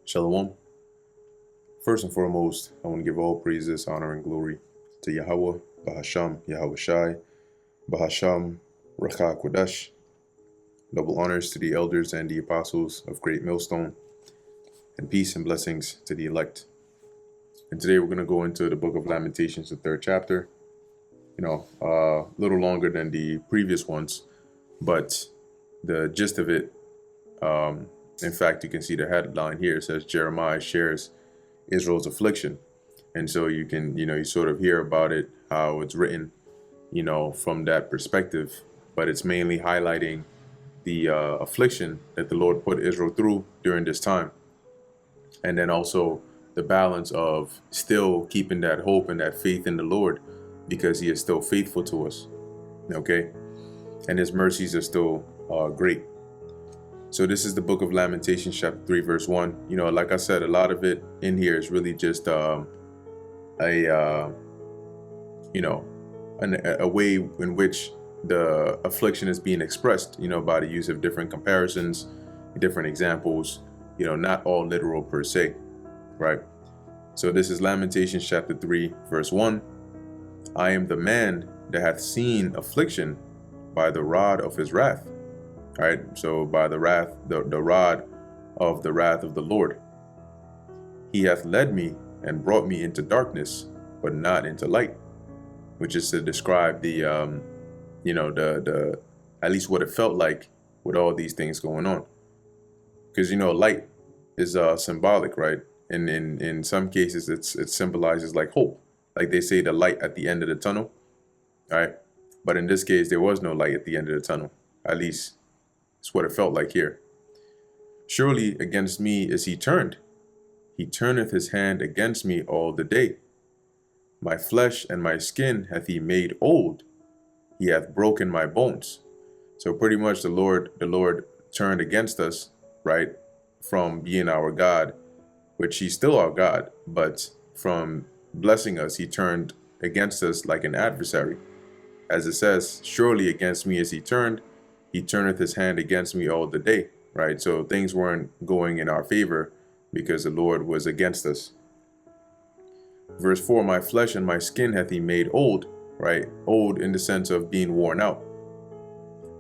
Shalom. First and foremost, I want to give all praises, honor, and glory to Yahweh, Bahasham, Yahweh Shai, Bahasham, Rakha Kodesh. Double honors to the elders and the apostles of Great Millstone, and peace and blessings to the elect. And today we're going to go into the book of Lamentations, the 3rd chapter. A little longer than the previous ones, but the gist of it, in fact, you can see the headline here. It says Jeremiah shares Israel's affliction. And so you can, you sort of hear about it, how it's written, from that perspective. But it's mainly highlighting the affliction that the Lord put Israel through during this time. And then also the balance of still keeping that hope and that faith in the Lord, because he is still faithful to us. Okay. And his mercies are still great. So this is the book of Lamentations chapter 3 verse 1. Like I said, a lot of it in here is really just a way in which the affliction is being expressed, by the use of different comparisons, different examples, not all literal per se, right? So this is Lamentations chapter 3 verse 1. I am the man that hath seen affliction by the rod of his wrath. All right, so by the rod of the wrath of the Lord. He hath led me and brought me into darkness, but not into light, which is to describe the at least what it felt like with all these things going on. Because light is symbolic, right? And in some cases, it symbolizes like hope, like they say the light at the end of the tunnel. All right, but in this case, there was no light at the end of the tunnel. At least it's what it felt like here. Surely against me is he turned. He turneth his hand against me all the day. My flesh and my skin hath he made old. He hath broken my bones. So pretty much the Lord turned against us, right? From being our God, which he's still our God, but from blessing us, he turned against us like an adversary. As it says, surely against me is he turned. He turneth his hand against me all the day, right? So things weren't going in our favor because the Lord was against us. Verse 4, my flesh and my skin hath he made old, right? Old in the sense of being worn out.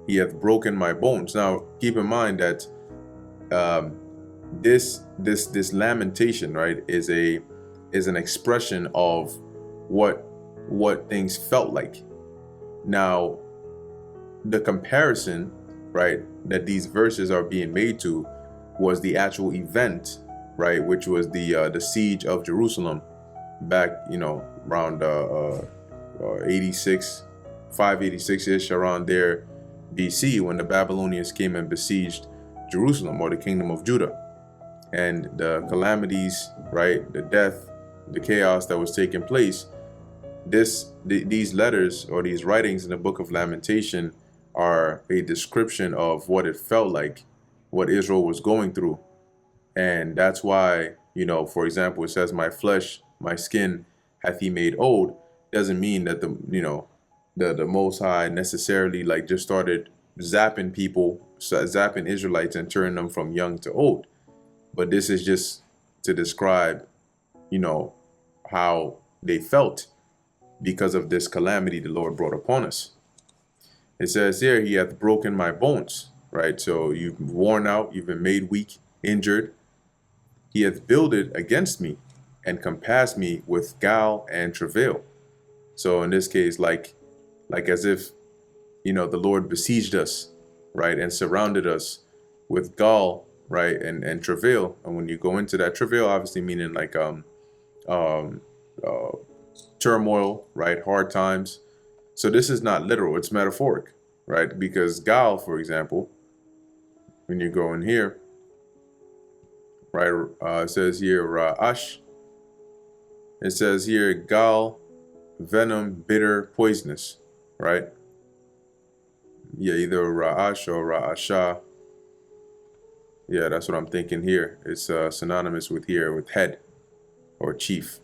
He hath broken my bones. Now, keep in mind that this lamentation, right, is an expression of what things felt like. Now, the comparison, right, that these verses are being made to was the actual event, right, which was the siege of Jerusalem back, around 586-ish, around there, BC, when the Babylonians came and besieged Jerusalem, or the kingdom of Judah. And the calamities, right, the death, the chaos that was taking place, these letters or these writings in the book of Lamentation are a description of what it felt like, what Israel was going through. And that's why, for example, it says, my flesh, my skin hath he made old. Doesn't mean that the Most High necessarily like just started zapping Israelites and turning them from young to old. But this is just to describe, how they felt because of this calamity the Lord brought upon us. It says here, he hath broken my bones, right? So you've worn out, you've been made weak, injured. He hath builded against me and compassed me with gall and travail. So in this case, like as if, the Lord besieged us, right? And surrounded us with gall, right? And travail. And when you go into that, travail obviously meaning like turmoil, right? Hard times. So this is not literal, it's metaphoric, right? Because gall, for example, when you go in here, right, it says here, ra'ash. It says here, gall, venom, bitter, poisonous, right? Yeah, either ra'ash or ra'asha. Yeah, that's what I'm thinking here. It's synonymous with here, with head or chief.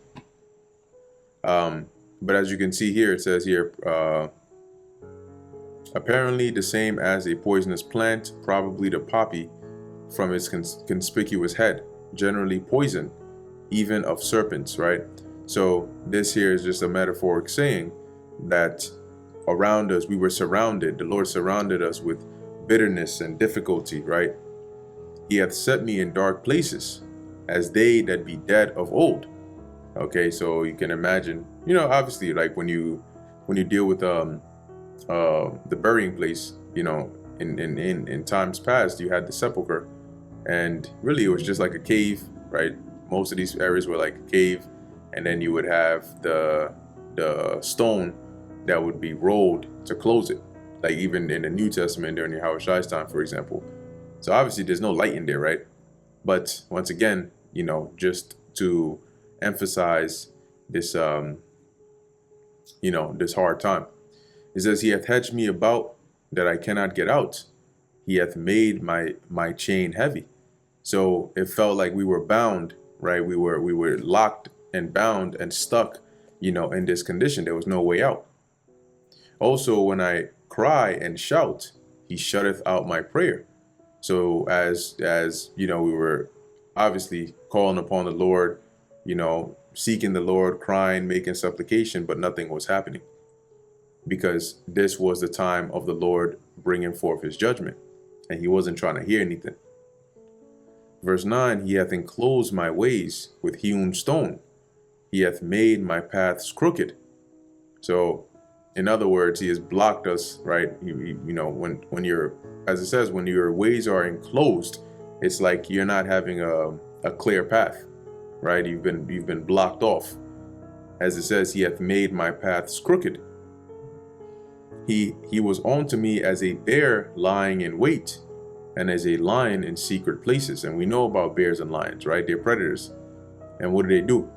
But as you can see here, it says here, apparently the same as a poisonous plant, probably the poppy, from its conspicuous head. generally poison, even of serpents, right? So this here is just a metaphoric saying that around us we were surrounded. The Lord surrounded us with bitterness and difficulty, right? He hath set me in dark places, as they that be dead of old. Okay, so you can imagine, obviously, like when you deal with the burying place, in times past, you had the sepulcher, and really it was just like a cave, right? Most of these areas were like a cave, and then you would have the stone that would be rolled to close it, like even in the New Testament during Yahweh time, for example. So obviously there's no light in there, right? But once again, just to emphasize this, this hard time. It says, He hath hedged me about that I cannot get out. He hath made my chain heavy. So it felt like we were bound, right? We were locked and bound and stuck, in this condition. There was no way out. Also, when I cry and shout, He shutteth out my prayer. So as we were obviously calling upon the Lord, seeking the Lord, crying, making supplication, but nothing was happening, because this was the time of the Lord bringing forth His judgment, and He wasn't trying to hear anything. Verse 9, He hath enclosed my ways with hewn stone. He hath made my paths crooked. So, in other words, He has blocked us, right? When you're, as it says, when your ways are enclosed, it's like you're not having a clear path, right? You've been blocked off. As it says, He hath made my paths crooked. He was unto me as a bear lying in wait, and as a lion in secret places. And we know about bears and lions, right? They're predators. And what do?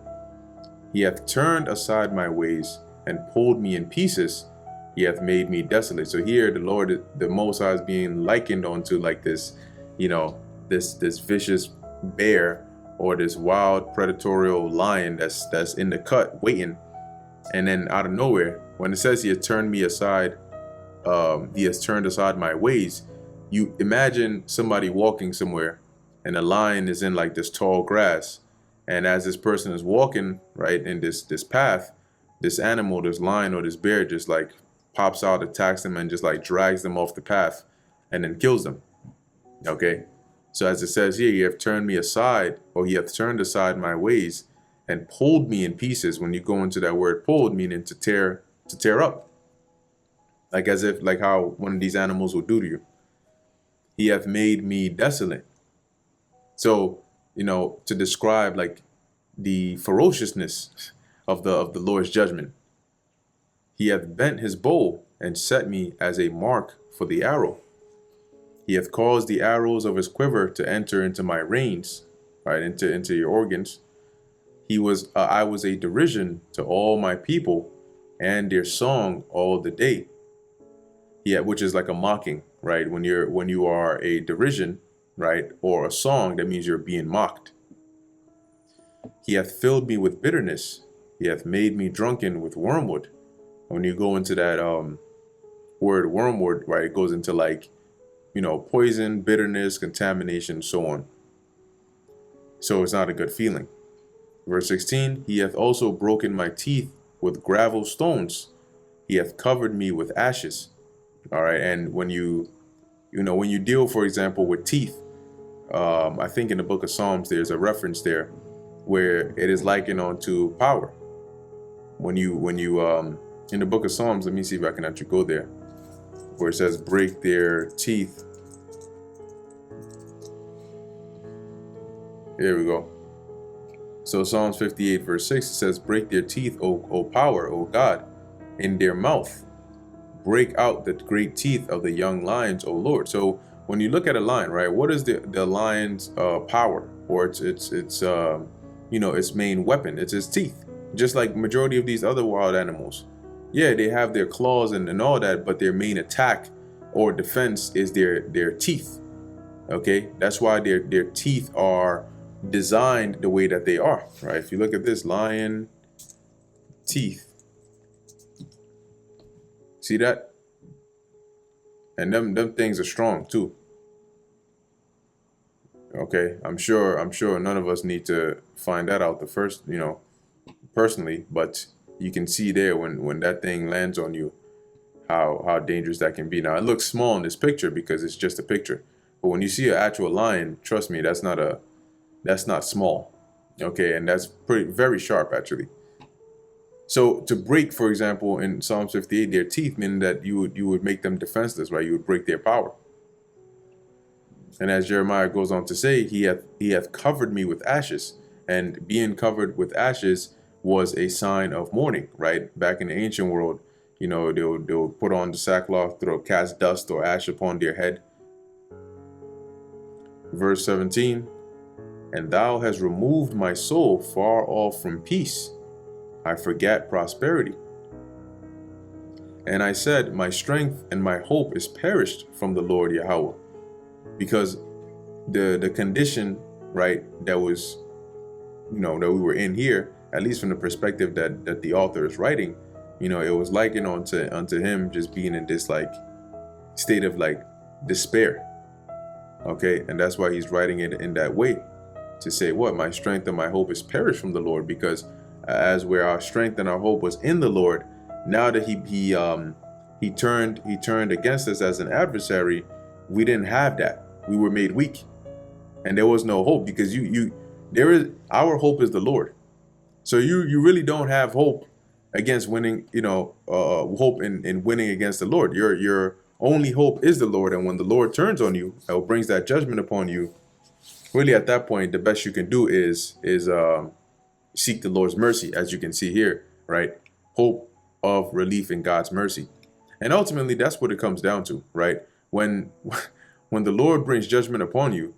He hath turned aside my ways and pulled me in pieces. He hath made me desolate. So here the Lord, the Most High, is being likened onto like this, this vicious bear, or this wild predatorial lion that's in the cut waiting. And then out of nowhere, when it says He has turned me aside, He has turned aside my ways, you imagine somebody walking somewhere and a lion is in like this tall grass, and as this person is walking right in this path, this animal, this lion or this bear, just like pops out, attacks them, and just like drags them off the path and then kills them. Okay, so as it says here, He hath turned me aside, or He hath turned aside my ways and pulled me in pieces. When you go into that word pulled, meaning to tear up, like as if like how one of these animals will do to you. He hath made me desolate. So, to describe like the ferociousness of the Lord's judgment. He hath bent His bow and set me as a mark for the arrow. He hath caused the arrows of His quiver to enter into my reins, right, into your organs. I was a derision to all my people, and their song all the day. Yeah, which is like a mocking, right? When you are a derision, right, or a song, that means you're being mocked. He hath filled me with bitterness. He hath made me drunken with wormwood. When you go into that word wormwood, right, it goes into like, poison, bitterness, contamination, so on. So it's not a good feeling. Verse 16, He hath also broken my teeth with gravel stones. He hath covered me with ashes. All right, and when you deal, for example, with teeth, I think in the book of Psalms, there's a reference there where it is likened onto power. When you in the book of Psalms, let me see if I can actually go there, where it says break their teeth. There we go. So Psalms 58 verse 6, it says, break their teeth, O power, O God, in their mouth. Break out the great teeth of the young lions, O Lord. So when you look at a lion, right, what is the lion's power, or its main weapon? It's its teeth. Just like majority of these other wild animals. Yeah, they have their claws and all that, but their main attack or defense is their teeth. Okay, that's why their teeth are designed the way that they are, right? If you look at this lion teeth, see that? And them things are strong too. Okay, I'm sure none of us need to find that out the first, personally, but you can see there when that thing lands on you, how dangerous that can be. Now it looks small in this picture because it's just a picture, but when you see an actual lion, trust me, that's not small. Okay, and that's pretty very sharp actually. So to break, for example, in Psalms 58, their teeth, meaning that you would make them defenseless, right? You would break their power. And as Jeremiah goes on to say, he hath covered me with ashes, and being covered with ashes was a sign of mourning, right? Back in the ancient world, they would put on the sackcloth, throw cast dust or ash upon their head. Verse 17, and thou hast removed my soul far off from peace. I forgat prosperity. And I said, my strength and my hope is perished from the Lord Yahweh. Because the condition, right, that was, that we were in here, at least from the perspective that the author is writing, it was likened unto him just being in this like state of like despair. Okay, and that's why he's writing it in that way, to say what my strength and my hope is perished from the Lord, because as where our strength and our hope was in the Lord, now that he turned against us as an adversary, we didn't have that. We were made weak, and there was no hope, because our hope is the Lord. So you really don't have hope against winning, hope in winning against the Lord. Your only hope is the Lord, and when the Lord turns on you or brings that judgment upon you, really at that point the best you can do is seek the Lord's mercy, as you can see here, right? Hope of relief in God's mercy. And ultimately that's what it comes down to, right? When the Lord brings judgment upon you,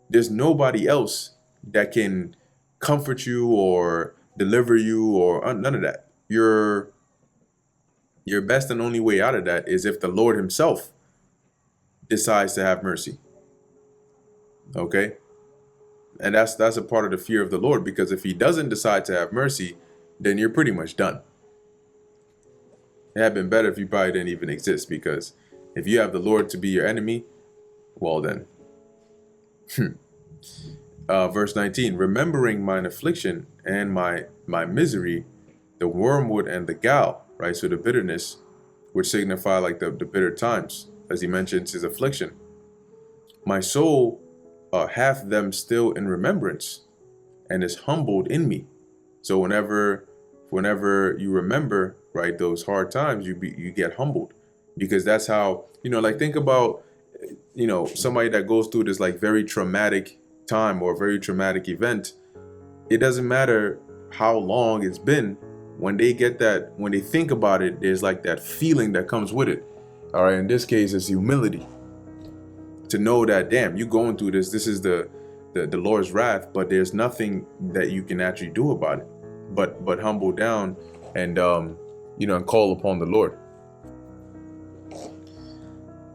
there's nobody else that can comfort you or deliver you or none of that. Your best and only way out of that is if the Lord himself decides to have mercy. Okay? And that's a part of the fear of the Lord, because if he doesn't decide to have mercy, then you're pretty much done. It had been better if you probably didn't even exist, because if you have the Lord to be your enemy, well then. Verse 19, remembering mine affliction and my misery, the wormwood and the gall, right? So the bitterness, which signify like the bitter times, as he mentions his affliction. My soul hath them still in remembrance, and is humbled in me. So whenever you remember, right, those hard times, you get humbled, because that's how, like think about, somebody that goes through this like very traumatic time or very traumatic event. It doesn't matter how long it's been, when they think about it, there's like that feeling that comes with it. All right, in this case, it's humility, to know that, damn, you going through this is the Lord's wrath, but there's nothing that you can actually do about it but humble down and and call upon the Lord.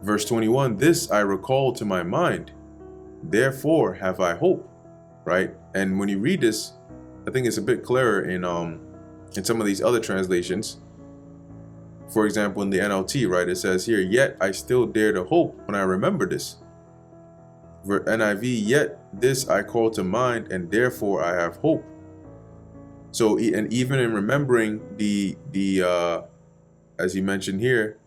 Verse 21, this I recall to my mind, therefore have I hope. Right? And when you read this, I think it's a bit clearer in some of these other translations. For example, in the NLT, right, it says here, yet I still dare to hope when I remember this. NIV, yet this I call to mind, and therefore I have hope. So, and even in remembering the as he mentioned here,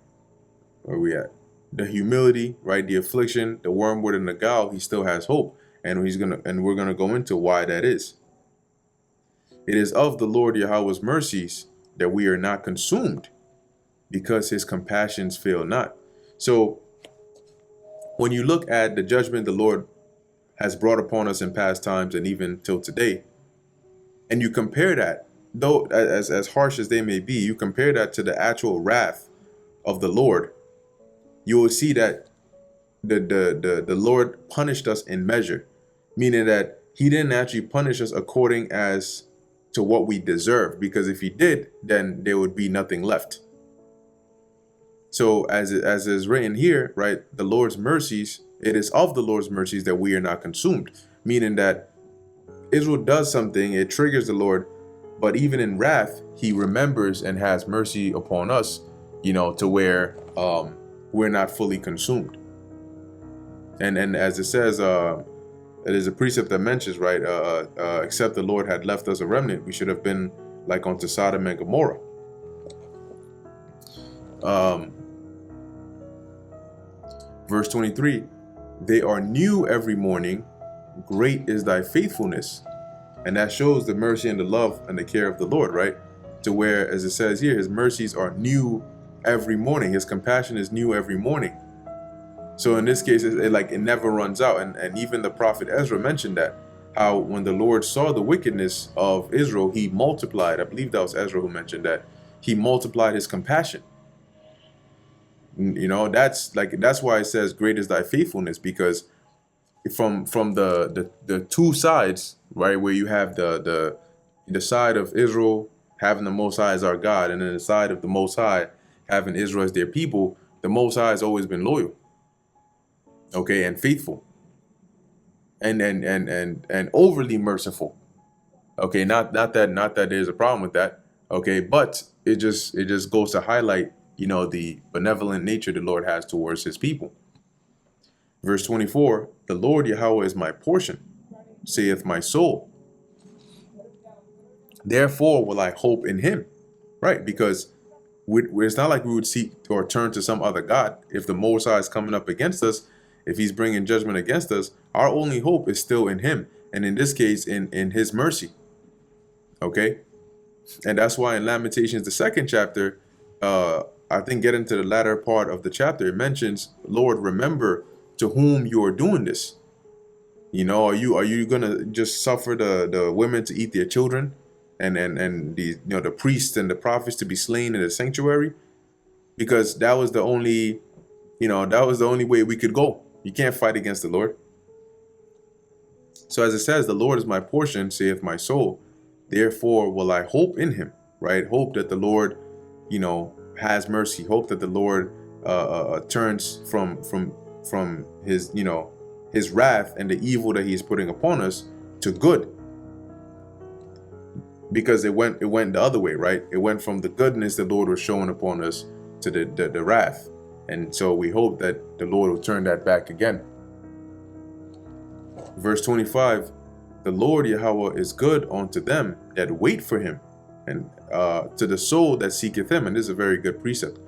where are we at? The humility, right? The affliction, the wormwood and the gall, he still has hope. And we're gonna go into why that is. It is of the Lord Yahweh's mercies that we are not consumed, because his compassions fail not. So when you look at the judgment the Lord has brought upon us in past times and even till today, and you compare that, though as harsh as they may be, you compare that to the actual wrath of the Lord, you will see that the Lord punished us in measure, meaning that he didn't actually punish us according as to what we deserve, because if he did, then there would be nothing left. So as is written here, right, the Lord's mercies, it is of the Lord's mercies that we are not consumed, meaning that Israel does something, it triggers the Lord, but even in wrath, he remembers and has mercy upon us, to where we're not fully consumed. And as it says, it is a precept that mentions, right, except the Lord had left us a remnant, we should have been like unto Sodom and Gomorrah. Verse 23, they are new every morning, great is thy faithfulness. And that shows the mercy and the love and the care of the Lord, right? To where, as it says here, his mercies are new every morning. His compassion is new every morning. So in this case, it never runs out. And even the prophet Ezra mentioned that, how when the Lord saw the wickedness of Israel, he multiplied. I believe that was Ezra who mentioned that. He multiplied his compassion. You know, that's why it says, great is thy faithfulness, because from the two sides, right, where you have the side of Israel having the Most High as our God, and then the side of the Most High having Israel as their people, the Most High has always been loyal, okay, and faithful, and overly merciful. Okay, not that there's a problem with that. Okay, but it just goes to highlight, you know, the benevolent nature the Lord has towards his people. Verse 24, the Lord Yahweh is my portion, saith my soul. Therefore will I hope in him. Right, because it's not like we would seek or turn to some other God. If the Most High is coming up against us, if he's bringing judgment against us, our only hope is still in him. And in this case, in his mercy. Okay. And that's why in Lamentations, the 2nd chapter, I think getting to the latter part of the chapter, it mentions, Lord, remember to whom you are doing this. You know, are you gonna just suffer the women to eat their children, and the, you know, the priests and the prophets to be slain in the sanctuary? Because that was the only, you know, that was the only way we could go. You can't fight against the Lord. So as it says, the Lord is my portion, saith my soul. Therefore will I hope in him, right? Hope that the Lord, you know, has mercy. Hope that the Lord turns from his, you know, his wrath and the evil that he is putting upon us to good. Because it went the other way, right? It went from the goodness the Lord was showing upon us to the wrath. And so we hope that the Lord will turn that back again. Verse 25, the Lord Yahweh is good unto them that wait for him, and to the soul that seeketh him. And this is a very good precept,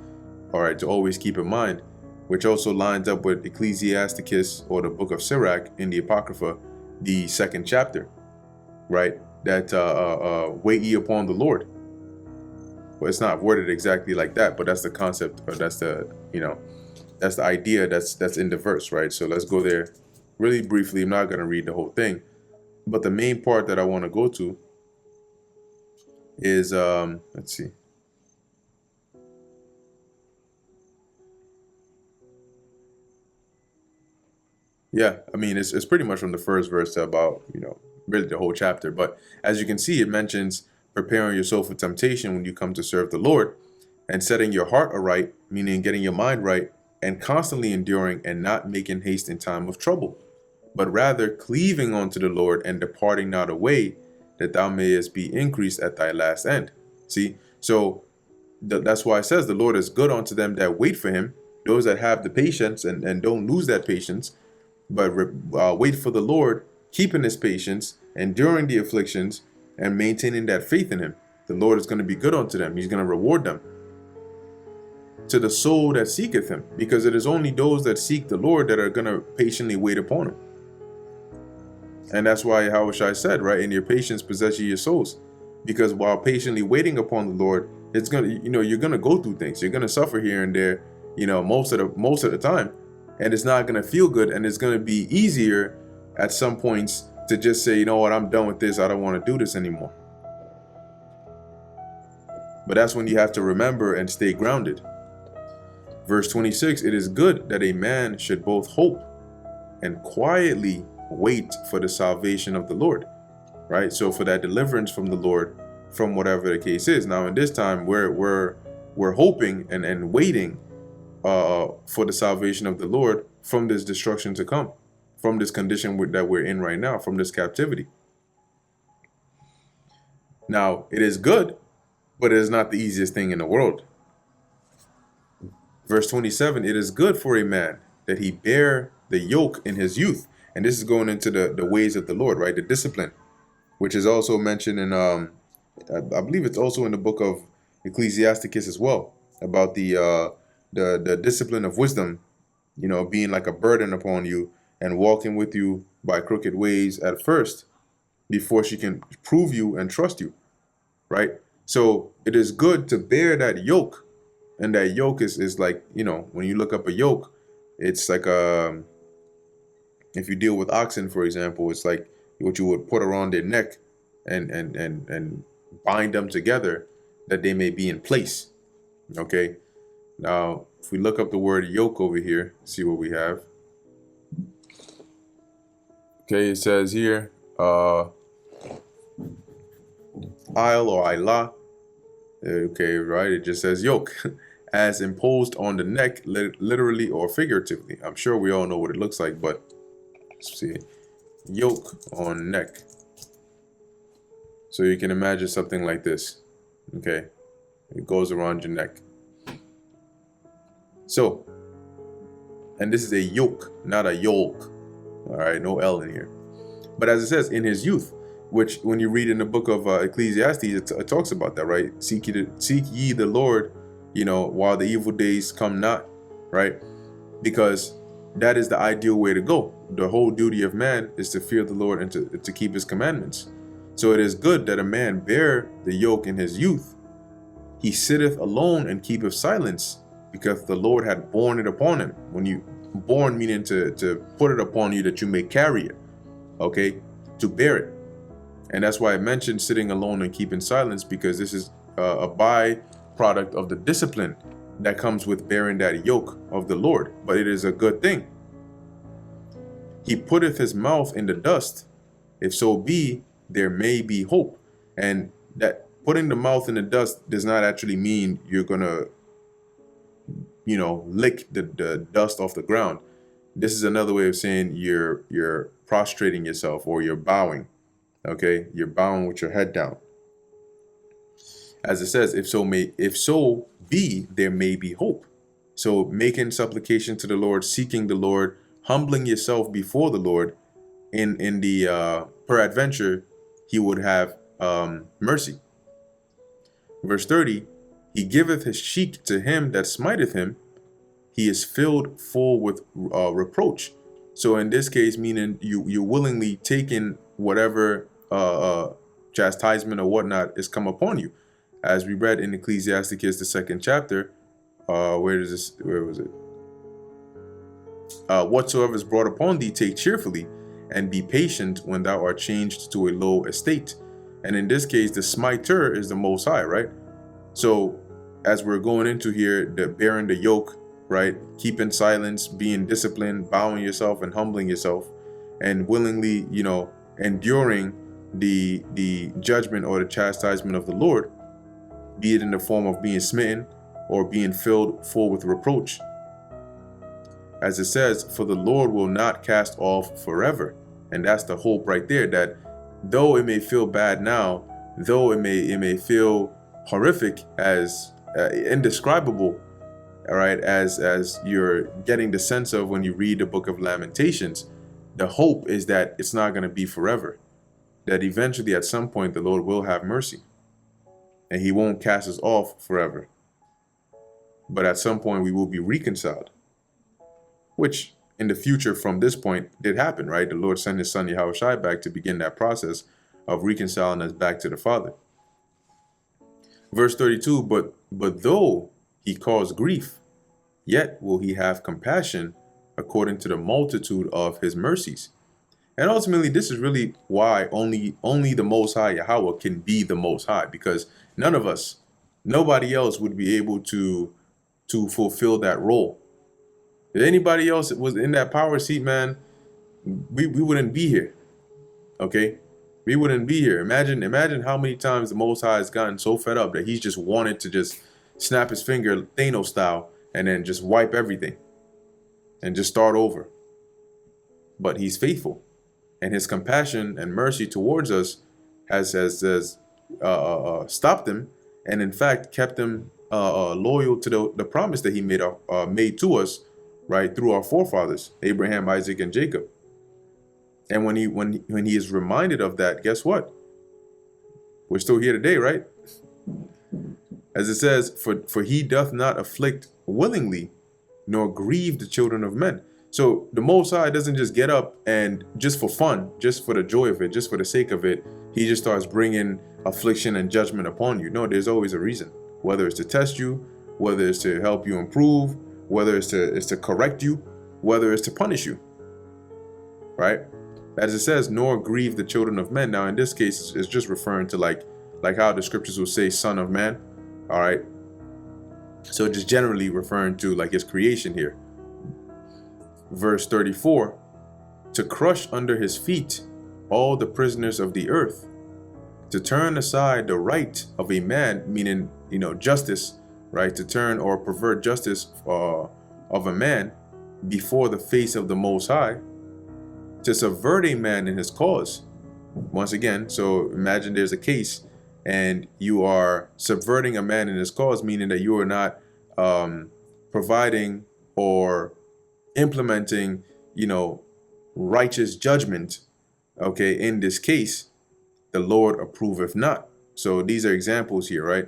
all right, to always keep in mind, which also lines up with Ecclesiasticus, or the book of Sirach in the Apocrypha, the 2nd chapter, right? That wait ye upon the Lord. Well, it's not worded exactly like that, but that's the concept, or that's the, you know, that's the idea that's in the verse, right? So let's go there really briefly. I'm not going to read the whole thing, but the main part that I want to go to is, let's see. Yeah, I mean, it's pretty much from the first verse to about, you know, really the whole chapter. But as you can see, it mentions preparing your soul for temptation when you come to serve the Lord, and setting your heart aright, meaning getting your mind right, and constantly enduring and not making haste in time of trouble, but rather cleaving unto the Lord and departing not away, that thou mayest be increased at thy last end. See, so that's why it says the Lord is good unto them that wait for him, those that have the patience and don't lose that patience, but wait for the Lord, keeping his patience, enduring the afflictions, and maintaining that faith in him. The Lord is going to be good unto them. He's going to reward them. To the soul that seeketh him, because it is only those that seek the Lord that are going to patiently wait upon him. And that's why Yahushua said, right, in your patience possess ye your souls. Because while patiently waiting upon the Lord, it's going to, you know, you're going to go through things. You're going to suffer here and there, you know, most of the time. And it's not going to feel good. And it's going to be easier at some points to just say, you know what, I'm done with this. I don't want to do this anymore. But that's when you have to remember and stay grounded. Verse 26, it is good that a man should both hope and quietly wait for the salvation of the Lord, right? So for that deliverance from the Lord, from whatever the case is. Now in this time, we're hoping and waiting for the salvation of the Lord from this destruction to come, from this condition that we're in right now, from this captivity. Now, it is good, but it is not the easiest thing in the world. Verse 27, it is good for a man that he bear the yoke in his youth. And this is going into the ways of the Lord, right? The discipline, which is also mentioned in I believe it's also in the book of Ecclesiasticus as well, about the discipline of wisdom, being like a burden upon you and walking with you by crooked ways at first before she can prove you and trust you, right? So it is good to bear that yoke. And that yoke is like, when you look up a yoke, it's like if you deal with oxen, for example, it's like what you would put around their neck and bind them together that they may be in place. Okay. Now, if we look up the word yoke over here, see what we have. Okay, it says here, Isle or Isla. Okay, right. It just says yoke, as imposed on the neck, literally or figuratively. I'm sure we all know what it looks like, but let's see, yoke on neck. So you can imagine something like this. Okay, it goes around your neck. So, and this is a yoke, not a yoke. All right, no L in here. But as it says, in his youth, which when you read in the book of Ecclesiastes, it talks about that, right? Seek ye the Lord, while the evil days come not, right? Because that is the ideal way to go. The whole duty of man is to fear the Lord and to keep his commandments. So it is good that a man bear the yoke in his youth. He sitteth alone and keepeth silence, because the Lord had borne it upon him. When you born, meaning to put it upon you that you may carry it, okay, to bear it. And that's why I mentioned sitting alone and keeping silence, because this is a byproduct of the discipline that comes with bearing that yoke of the Lord. But it is a good thing. He putteth his mouth in the dust, if so be there may be hope. And that putting the mouth in the dust does not actually mean you're gonna lick the dust off the ground. This is another way of saying you're prostrating yourself, or you're bowing. Okay, you're bowing with your head down. As it says, if so be there may be hope. So making supplication to the Lord, seeking the Lord, humbling yourself before the Lord, in the peradventure he would have mercy. Verse 30, he giveth his cheek to him that smiteth him. He is filled full with reproach. So in this case, meaning you willingly taking whatever chastisement or whatnot is come upon you. As we read in Ecclesiasticus, the 2nd chapter, where was it? Whatsoever is brought upon thee, take cheerfully, and be patient when thou art changed to a low estate. And in this case, the smiter is the Most High, right? So as we're going into here, the bearing the yoke, right? Keeping silence, being disciplined, bowing yourself and humbling yourself, and willingly, enduring the judgment or the chastisement of the Lord, be it in the form of being smitten or being filled full with reproach. As it says, for the Lord will not cast off forever. And that's the hope right there, that though it may feel bad now, though it may feel horrific, as indescribable, all right, as you're getting the sense of when you read the book of Lamentations, the hope is that it's not going to be forever, that eventually at some point the Lord will have mercy and he won't cast us off forever. But at some point we will be reconciled, which in the future from this point did happen, right? The Lord sent his son Yahushua back to begin that process of reconciling us back to the Father. Verse 32, but though he cause grief, yet will he have compassion according to the multitude of his mercies. And ultimately, this is really why only the Most High Yahweh can be the Most High, because none of us, nobody else would be able to fulfill that role. If anybody else was in that power seat, man, we wouldn't be here. Okay? We wouldn't be here. Imagine how many times the Most High has gotten so fed up that he's just wanted to just snap his finger Thanos style and then just wipe everything and just start over. But he's faithful, and his compassion and mercy towards us has stopped him, and in fact kept him loyal to the promise that he made to us, right, through our forefathers, Abraham, Isaac, and Jacob. And when he is reminded of that, guess what? We're still here today, right? As it says, for he doth not afflict willingly, nor grieve the children of men. So the Most High doesn't just get up and just for fun, just for the joy of it, just for the sake of it, he just starts bringing affliction and judgment upon you. No, there's always a reason. Whether it's to test you, whether it's to help you improve, whether it's to correct you, whether it's to punish you, right? As it says, nor grieve the children of men. Now, in this case, it's just referring to like how the scriptures will say son of man, all right? So just generally referring to like his creation here. Verse 34, to crush under his feet all the prisoners of the earth, to turn aside the right of a man, meaning, justice, right? To turn or pervert justice of a man before the face of the Most High, to subvert a man in his cause. Once again, so imagine there's a case and you are subverting a man in his cause, meaning that you are not providing or implementing, righteous judgment, okay, in this case, the Lord approveth not. So these are examples here, right?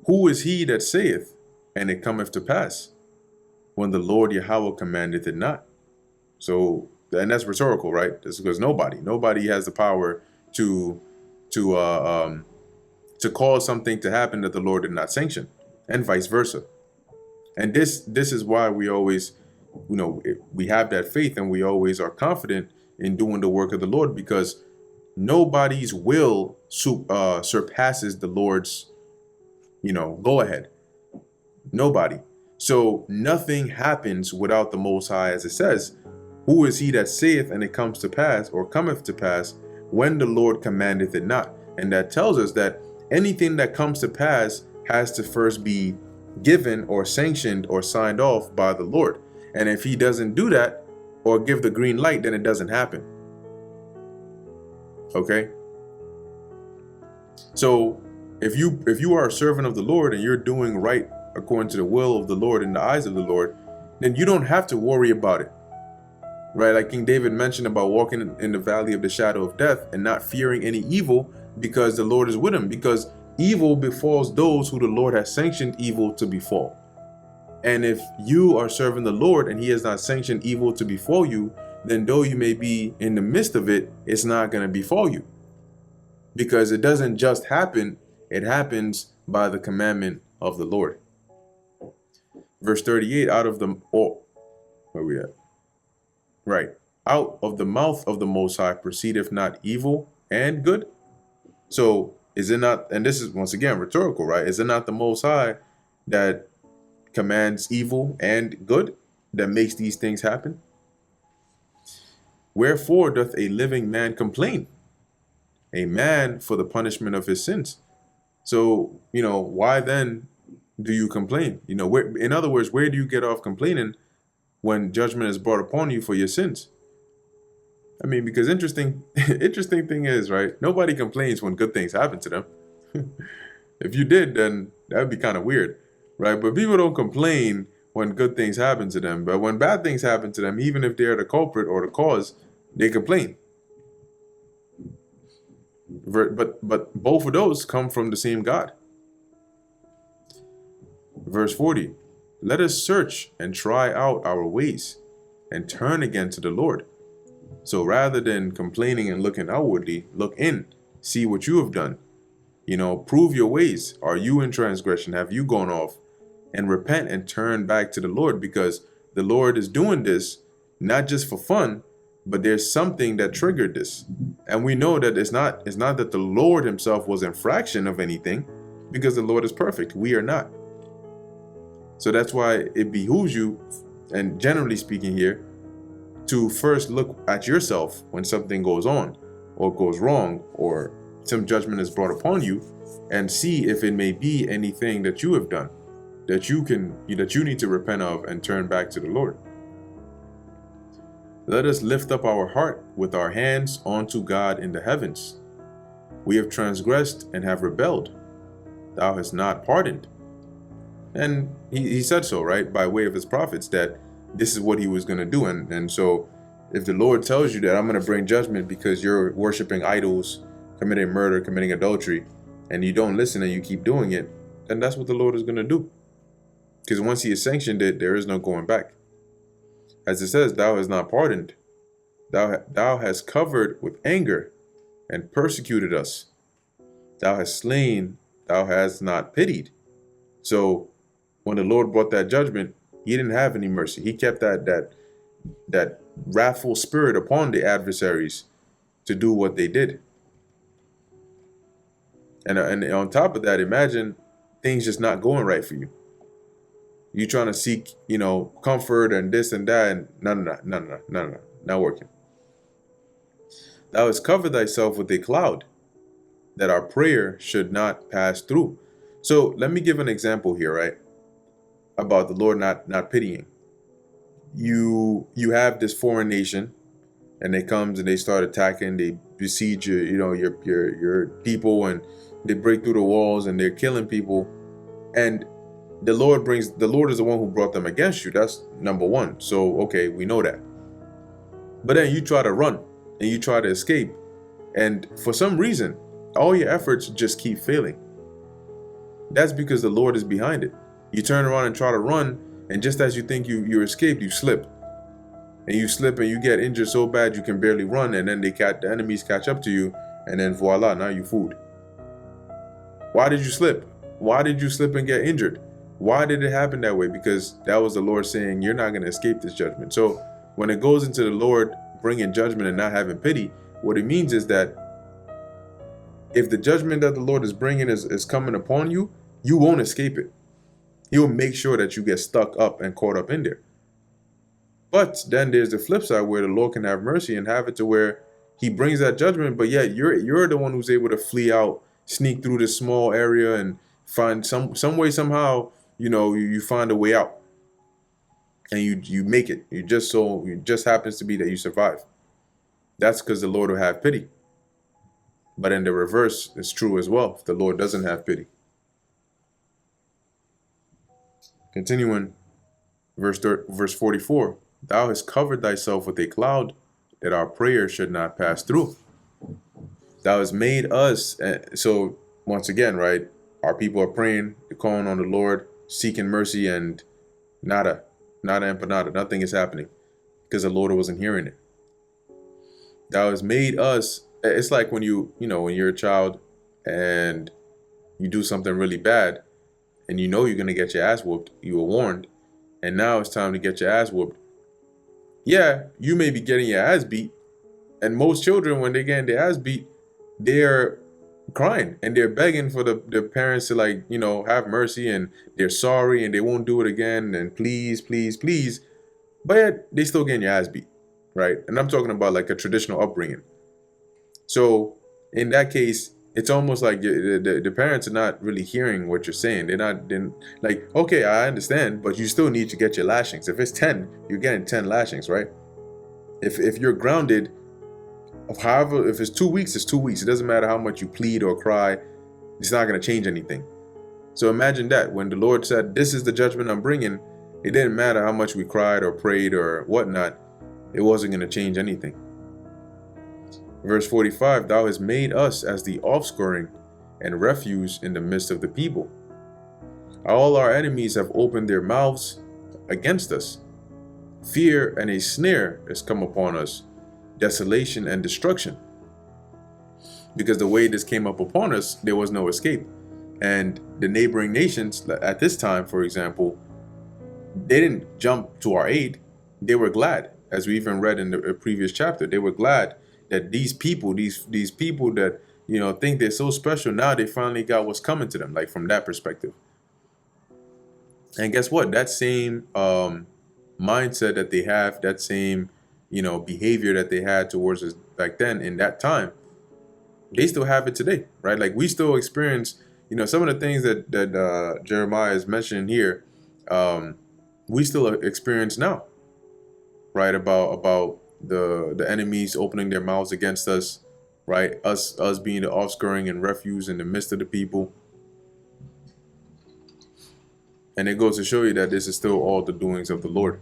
Who is he that saith, and it cometh to pass, when the Lord Yahweh commandeth it not? So, and that's rhetorical, right? That's because nobody has the power to cause something to happen that the Lord did not sanction, and vice versa. And this is why we always, we have that faith and we always are confident in doing the work of the Lord, because nobody's will surpasses the Lord's, go ahead. Nobody. So nothing happens without the Most High, as it says. Who is he that saith, and it comes to pass, or cometh to pass, when the Lord commandeth it not? And that tells us that anything that comes to pass has to first be given or sanctioned or signed off by the Lord. And if he doesn't do that or give the green light, then it doesn't happen. Okay? So if you are a servant of the Lord and you're doing right according to the will of the Lord in the eyes of the Lord, then you don't have to worry about it. Right? Like King David mentioned about walking in the valley of the shadow of death and not fearing any evil, because the Lord is with him. Because evil befalls those who the Lord has sanctioned evil to befall. And if you are serving the Lord and he has not sanctioned evil to befall you, then though you may be in the midst of it, it's not going to befall you. Because it doesn't just happen, it happens by the commandment of the Lord. Verse 38, where we at? Right. Out of the mouth of the Most High proceedeth not evil and good? So is it not, and this is once again rhetorical, right? Is it not the Most High that commands evil and good, that makes these things happen? Wherefore doth a living man complain? A man for the punishment of his sins. So, why then do you complain? In other words, where do you get off complaining when judgment is brought upon you for your sins? I mean, because interesting thing is, right? Nobody complains when good things happen to them. If you did, then that would be kind of weird, right? But people don't complain when good things happen to them. But when bad things happen to them, even if they're the culprit or the cause, they complain. But both of those come from the same God. Verse 40, let us search and try out our ways and turn again to the Lord. So rather than complaining and looking outwardly, look in, see what you have done. Prove your ways. Are you in transgression? Have you gone off? And repent and turn back to the Lord, because the Lord is doing this not just for fun, but there's something that triggered this. And we know that it's not that the Lord himself was in fraction of anything, because the Lord is perfect. We are not. So that's why it behooves you, and generally speaking here, to first look at yourself when something goes on or goes wrong or some judgment is brought upon you, and see if it may be anything that you have done that you need to repent of and turn back to the Lord. Let us lift up our heart with our hands unto God in the heavens. We have transgressed and have rebelled. Thou hast not pardoned. And he said so, right, by way of his prophets, that this is what he was going to do. And so If the Lord tells you that I'm going to bring judgment because you're worshiping idols, committing murder, committing adultery, and you don't listen and you keep doing it, then that's what the Lord is going to do. Because once he has sanctioned it, there is no going back. As it says, thou hast not pardoned. Thou hast covered with anger and persecuted us. Thou hast slain, thou hast not pitied. So when the Lord brought that judgment, he didn't have any mercy. He kept that wrathful spirit upon the adversaries to do what they did. And on top of that, imagine things just not going right for you. You trying to seek, comfort and this and that, and no, not working. Thou hast covered thyself with a cloud, that our prayer should not pass through. So let me give an example here, right? About the Lord not pitying. You have this foreign nation, and they comes and they start attacking. They besiege your people, and they break through the walls and they're killing people. And the Lord is the one who brought them against you. That's number one. So okay, we know that. But then you try to run and you try to escape, and for some reason, all your efforts just keep failing. That's because the Lord is behind it. You turn around and try to run, and just as you think you escaped, you slip. And you slip and you get injured so bad you can barely run, and then the enemies catch up to you, and then voila, now you food. Why did you slip? Why did you slip and get injured? Why did it happen that way? Because that was the Lord saying, you're not going to escape this judgment. So when it goes into the Lord bringing judgment and not having pity, what it means is that if the judgment that the Lord is bringing is coming upon you, you won't escape it. He'll make sure that you get stuck up and caught up in there. But then there's the flip side where the Lord can have mercy and have it to where he brings that judgment, but yet you're the one who's able to flee out, sneak through this small area and find some way, somehow, you find a way out. And you make it. It just happens to be that you survive. That's because the Lord will have pity. But in the reverse, it's true as well if the Lord doesn't have pity. Continuing, verse 44, thou hast covered thyself with a cloud, that our prayer should not pass through. Thou hast made us, so once again, right, our people are praying, they're calling on the Lord, seeking mercy, and nada empanada, nothing is happening because the Lord wasn't hearing it. Thou hast made us, it's like when when you're a child and you do something really bad and you're going to get your ass whooped, you were warned, and now it's time to get your ass whooped. Yeah, you may be getting your ass beat, and most children, when they're getting their ass beat, they're crying and they're begging for the parents to have mercy, and they're sorry and they won't do it again, and please, please, please, but yet they still getting your ass beat, right? And I'm talking about like a traditional upbringing. So in that case, it's almost like the parents are not really hearing what you're saying. They're like, okay, I understand, but you still need to get your lashings. If it's 10, you're getting 10 lashings, right? If you're grounded, however, if it's 2 weeks, it's 2 weeks. It doesn't matter how much you plead or cry. It's not going to change anything. So imagine that when the Lord said, this is the judgment I'm bringing, it didn't matter how much we cried or prayed or whatnot. It wasn't going to change anything. Verse 45, thou hast made us as the offscouring and refuse in the midst of the people. All our enemies have opened their mouths against us. Fear and a snare has come upon us, desolation and destruction. Because the way this came up upon us, there was no escape. And the neighboring nations at this time, for example, they didn't jump to our aid. They were glad, as we even read in the previous chapter. They were glad that these people that think they're so special, now they finally got what's coming to them, like from that perspective. And guess what? That same mindset that they have, that same behavior that they had towards us back then in that time, they still have it today, right? Like we still experience some of the things that Jeremiah is mentioning here, we still experience now, right? About the enemies opening their mouths against us, right? Us being the offscouring and refuse in the midst of the people. And it goes to show you that this is still all the doings of the Lord.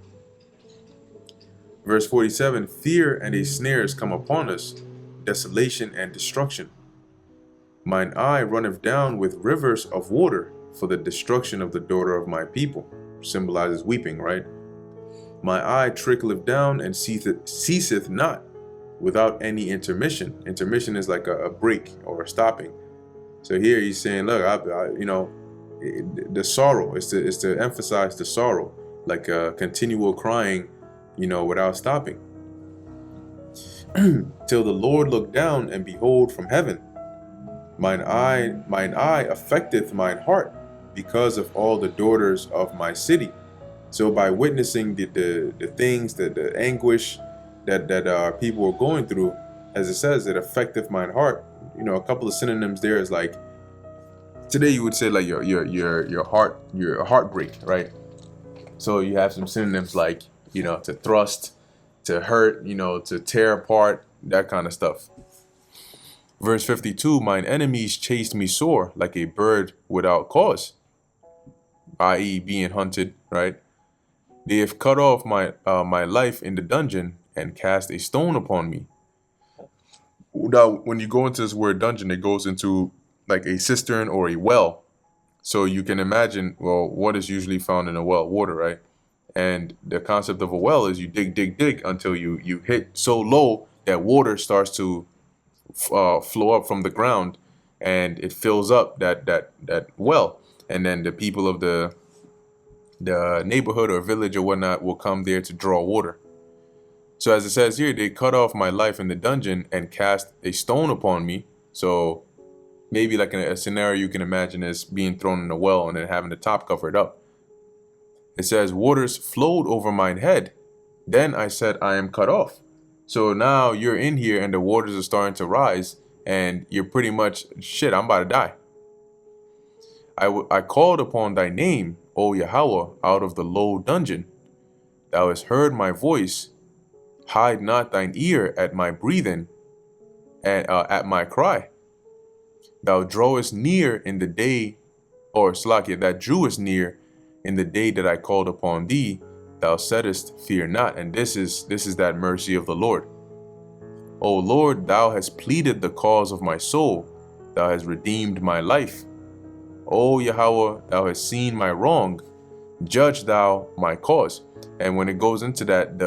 Verse 47, fear and a snare is come upon us, desolation and destruction. Mine eye runneth down with rivers of water for the destruction of the daughter of my people. Symbolizes weeping, right? My eye trickleth down and ceaseth not without any intermission. Intermission is like a break or a stopping. So here he's saying, look, the sorrow is to emphasize the sorrow, like a continual crying, without stopping. Till the Lord look down and behold from heaven. Mine eye affecteth mine heart because of all the daughters of my city. So by witnessing the things, the anguish that people are going through, as it says, it affecteth mine heart. A couple of synonyms there is like, today you would say like your heartbreak, right? So you have some synonyms like, to thrust, to hurt, to tear apart, that kind of stuff. Verse 52, mine enemies chased me sore like a bird without cause, i.e. being hunted, right? They have cut off my life in the dungeon and cast a stone upon me. Now, when you go into this word dungeon, it goes into like a cistern or a well. So you can imagine, well, what is usually found in a well? Water, right? And the concept of a well is you dig until you hit so low that water starts to flow up from the ground, and it fills up that well, and then the people of the neighborhood or village or whatnot will come there to draw water. So as it says here, they cut off my life in the dungeon and cast a stone upon me. So maybe like a scenario you can imagine is being thrown in a well and then having the top covered up. It says, waters flowed over mine head. Then I said, I am cut off. So now you're in here and the waters are starting to rise and you're pretty much, shit, I'm about to die. I called upon thy name, O Yahweh, out of the low dungeon. Thou hast heard my voice. Hide not thine ear at my breathing and at my cry. Thou drawest near in the day, or Slakia, that drewest near in the day that I called upon thee. Thou saidest, fear not. And this is that mercy of the Lord. O Lord, thou hast pleaded the cause of my soul. Thou hast redeemed my life. O Yahweh, thou hast seen my wrong. Judge thou my cause. And when it goes into that,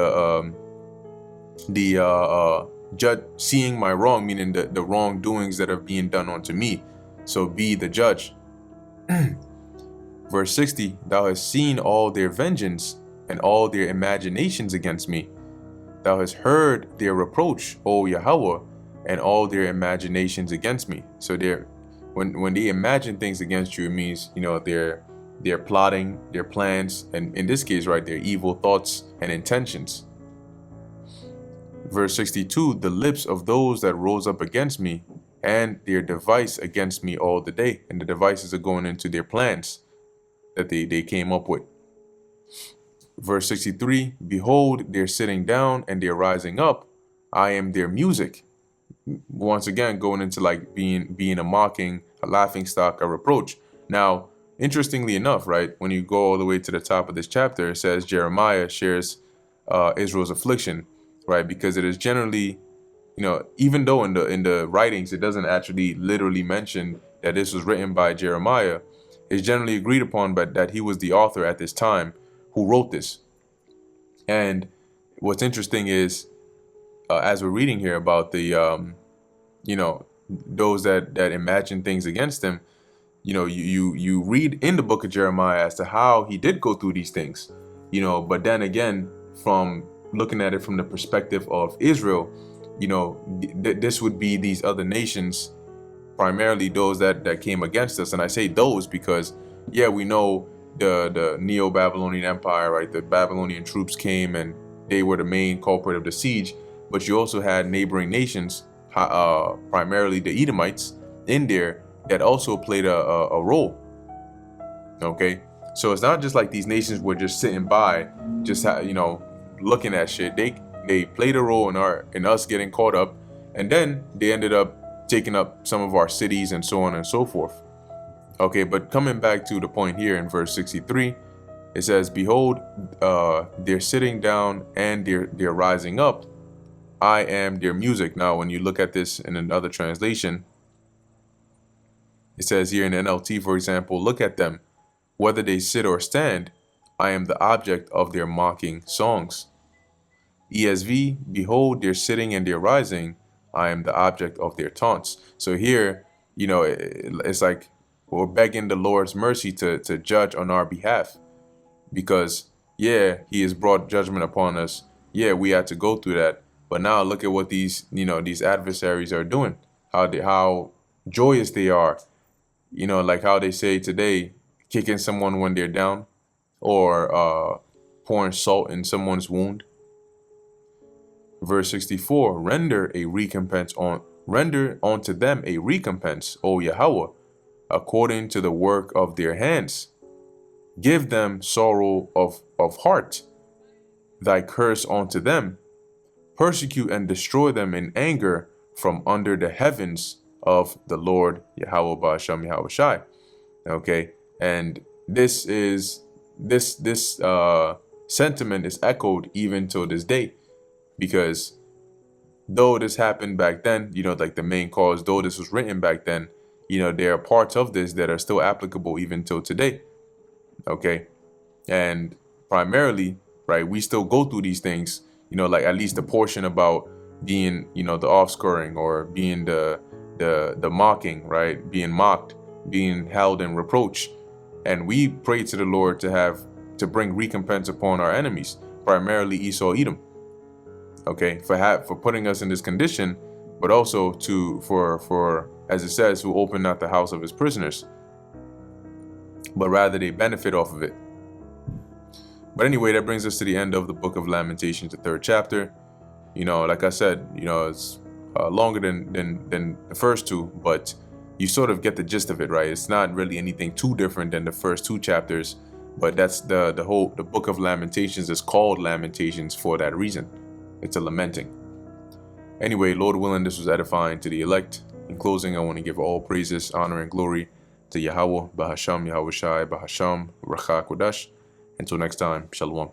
judge, seeing my wrong, meaning the wrongdoings that are being done unto me. So be the judge. Verse 60, thou hast seen all their vengeance and all their imaginations against me. Thou hast heard their reproach, O Yahweh, and all their imaginations against me. So when they imagine things against you, it means, they're plotting, their plans, and in this case, right, their evil thoughts and intentions. Verse 62, the lips of those that rose up against me, and their device against me all the day. And the devices are going into their plans that they came up with. Verse 63, behold, they're sitting down and they're rising up. I am their music. Once again, going into like being a mocking, a laughing stock, a reproach. Now, interestingly enough, right, when you go all the way to the top of this chapter, it says Jeremiah shares Israel's affliction, right? Because it is generally, even though in the writings it doesn't actually literally mention that this was written by Jeremiah, it's generally agreed upon but that he was the author at this time who wrote this. And what's interesting is, as we're reading here about the those that imagine things against him, you read in the book of Jeremiah as to how he did go through these things, but then again, from looking at it from the perspective of Israel, this would be these other nations, primarily those that came against us. And I say those because, yeah, we know the Neo-Babylonian Empire, right? The Babylonian troops came and they were the main culprit of the siege, but you also had neighboring nations, primarily the Edomites, in there that also played a role. Okay, so it's not just like these nations were just sitting by, just looking at shit. They played a role in us getting caught up, and then they ended up taking up some of our cities and so on and so forth. Okay, but coming back to the point here in verse 63, It says, behold, they're sitting down and they're rising up. I am their music. Now, when you look at this in another translation, it says here in NLT, for example, look at them. Whether they sit or stand, I am the object of their mocking songs. ESV, behold, they're sitting and they're rising. I am the object of their taunts. So here, it's like we're begging the Lord's mercy to judge on our behalf. Because, yeah, he has brought judgment upon us. Yeah, we had to go through that. But now look at what these adversaries are doing. How joyous they are. Like how they say today, kicking someone when they're down, or pouring salt in someone's wound. Verse 64, render unto them a recompense, O Yahweh, according to the work of their hands. Give them sorrow of heart, thy curse unto them. Persecute and destroy them in anger from under the heavens of the Lord Yahweh Ba'ashem Yahweh Shai. Okay, and this sentiment is echoed even till this day, because though this happened back then, like the main cause, though this was written back then, there are parts of this that are still applicable even till today. Okay, and primarily, right, we still go through these things, like at least the portion about being, the offscouring, or being the mocking, right, being mocked, being held in reproach. And we pray to the Lord to bring recompense upon our enemies, primarily Esau, Edom. Okay, for putting us in this condition, but also for as it says, who opened not the house of his prisoners, but rather they benefit off of it. But anyway, that brings us to the end of the book of Lamentations, the 3rd chapter. Like I said, it's longer than the first two, but you sort of get the gist of it, right? It's not really anything too different than the first 2 chapters, but that's the book of Lamentations is called Lamentations for that reason. It's a lamenting. Anyway, Lord willing, this was edifying to the elect. In closing, I want to give all praises, honor, and glory to Yahweh, Bahasham, Yahweh Shai, Bahasham, Racha Kodash. Until next time, Shalom.